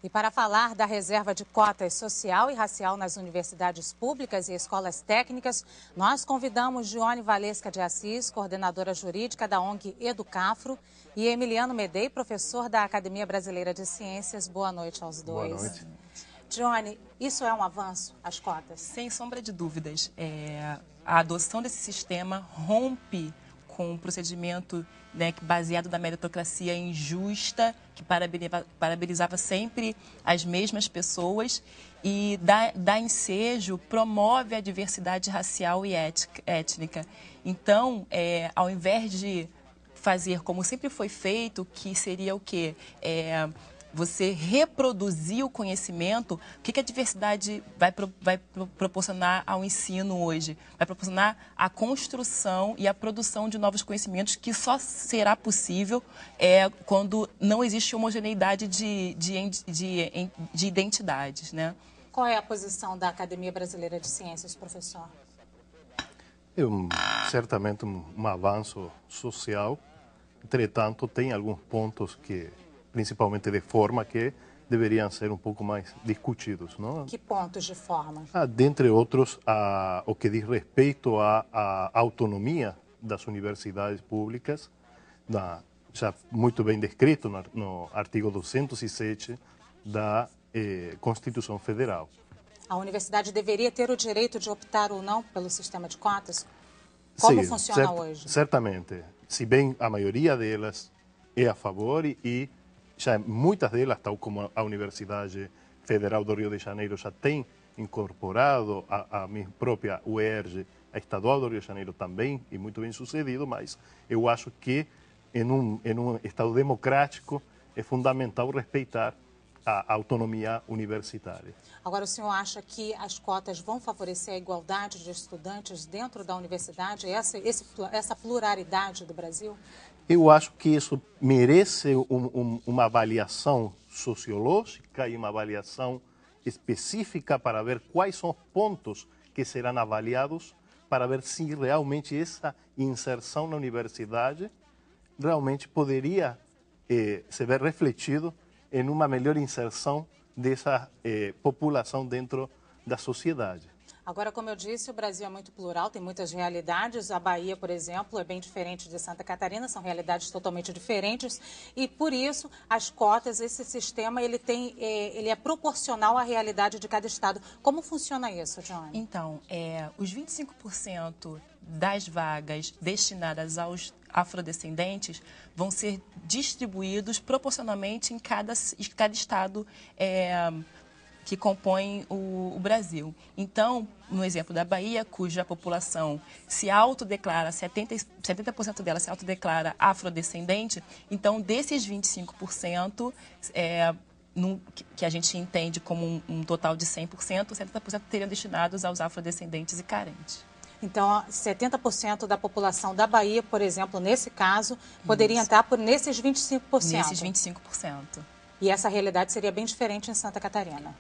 E para falar da reserva de cotas social e racial nas universidades públicas e escolas técnicas, nós convidamos Gione Valesca de Assis, coordenadora jurídica da ONG Educafro, e Emiliano Medei, professor da Academia Brasileira de Ciências. Boa noite aos dois. Boa noite. Gione, isso é um avanço, as cotas? Sem sombra de dúvidas. A adoção desse sistema rompe com um procedimento, né, baseado na meritocracia injusta, que parabenizava sempre as mesmas pessoas, e dá ensejo, promove a diversidade racial e étnica. Então, ao invés de fazer como sempre foi feito, que seria o quê? Você reproduzir o conhecimento, o que a diversidade vai proporcionar ao ensino hoje? Vai proporcionar a construção e a produção de novos conhecimentos, que só será possível quando não existe homogeneidade de identidades, né? Qual é a posição da Academia Brasileira de Ciências, professor? É certamente um avanço social, entretanto, tem alguns pontos que, principalmente de forma, que deveriam ser um pouco mais discutidos, não? Que pontos de forma? Dentre outros, o que diz respeito à autonomia das universidades públicas, já muito bem descrito no artigo 207 da Constituição Federal. A universidade deveria ter o direito de optar ou não pelo sistema de cotas? Como funciona hoje? Certamente. Se bem a maioria delas é a favor e já muitas delas, tal como a Universidade Federal do Rio de Janeiro, já tem incorporado a minha própria UERJ, a Estadual do Rio de Janeiro também, e muito bem sucedido, mas eu acho que em um Estado democrático é fundamental respeitar a autonomia universitária. Agora, o senhor acha que as cotas vão favorecer a igualdade de estudantes dentro da universidade, essa pluralidade do Brasil? Eu acho que isso merece uma avaliação sociológica e uma avaliação específica para ver quais são os pontos que serão avaliados, para ver se realmente essa inserção na universidade realmente poderia se ver refletido em uma melhor inserção dessa população dentro da sociedade. Agora, como eu disse, o Brasil é muito plural, tem muitas realidades. A Bahia, por exemplo, é bem diferente de Santa Catarina, são realidades totalmente diferentes. E, por isso, as cotas, esse sistema, ele é proporcional à realidade de cada estado. Como funciona isso, Gione? Então, os 25% das vagas destinadas aos afrodescendentes vão ser distribuídos proporcionalmente em cada estado que compõem o Brasil. Então, no exemplo da Bahia, cuja população se autodeclara, 70% dela se autodeclara afrodescendente, então desses 25%, que a gente entende como um total de 100%, 70% teriam destinados aos afrodescendentes e carentes. Então, 70% da população da Bahia, por exemplo, nesse caso, poderia entrar nesses 25%. Nesses 25%. E essa realidade seria bem diferente em Santa Catarina.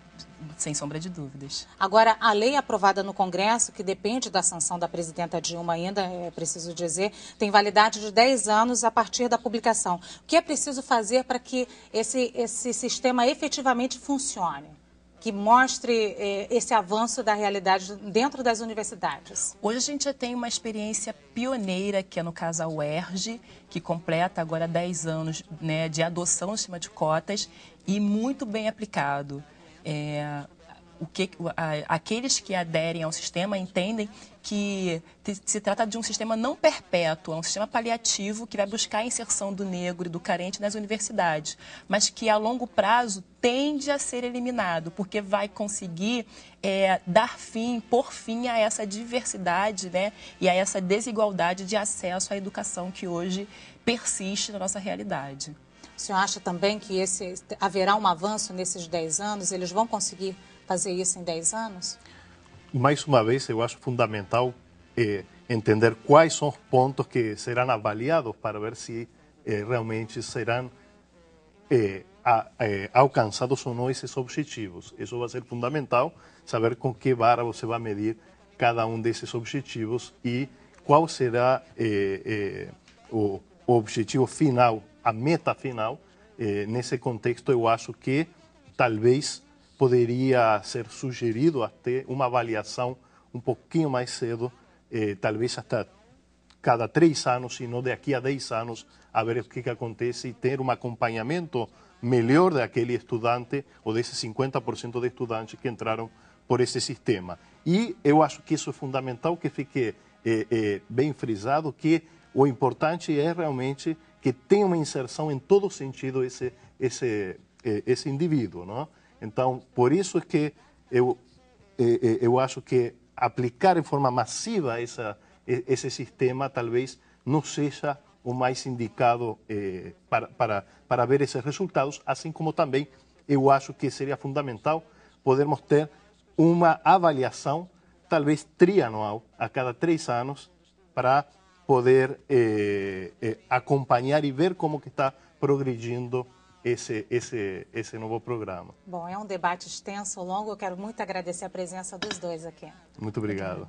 Sem sombra de dúvidas. Agora, a lei aprovada no Congresso, que depende da sanção da presidenta Dilma ainda, é preciso dizer, tem validade de 10 anos a partir da publicação. O que é preciso fazer para que esse sistema efetivamente funcione? Que mostre esse avanço da realidade dentro das universidades? Hoje a gente já tem uma experiência pioneira, que é no caso a UERJ, que completa agora 10 anos, né, de adoção do sistema de cotas e muito bem aplicado. Aqueles que aderem ao sistema entendem que se trata de um sistema não perpétuo, é um sistema paliativo que vai buscar a inserção do negro e do carente nas universidades, mas que a longo prazo tende a ser eliminado, porque vai conseguir pôr fim a essa diversidade, né, e a essa desigualdade de acesso à educação que hoje persiste na nossa realidade. O senhor acha também que haverá um avanço nesses 10 anos? Eles vão conseguir fazer isso em 10 anos? Mais uma vez, eu acho fundamental entender quais são os pontos que serão avaliados para ver se realmente serão alcançados ou não esses objetivos. Isso vai ser fundamental, saber com que vara você vai medir cada um desses objetivos e qual será o objetivo final, a meta final. Nesse contexto, eu acho que talvez poderia ser sugerido até uma avaliação um pouquinho mais cedo, talvez até cada 3 anos, e não daqui a 10 anos, a ver o que acontece e ter um acompanhamento melhor daquele estudante ou desses 50% de estudantes que entraram por esse sistema. E eu acho que isso é fundamental, que fique bem frisado, que o importante é realmente que tenha uma inserção em todo sentido esse indivíduo, não? Então, por isso que eu acho que aplicar de forma massiva esse sistema talvez não seja o mais indicado para ver esses resultados, assim como também eu acho que seria fundamental podermos ter uma avaliação, talvez trianual, a cada 3 anos, para poder acompanhar e ver como que está progredindo esse novo programa. Bom, é um debate extenso, longo. Eu quero muito agradecer a presença dos dois aqui. Muito obrigado.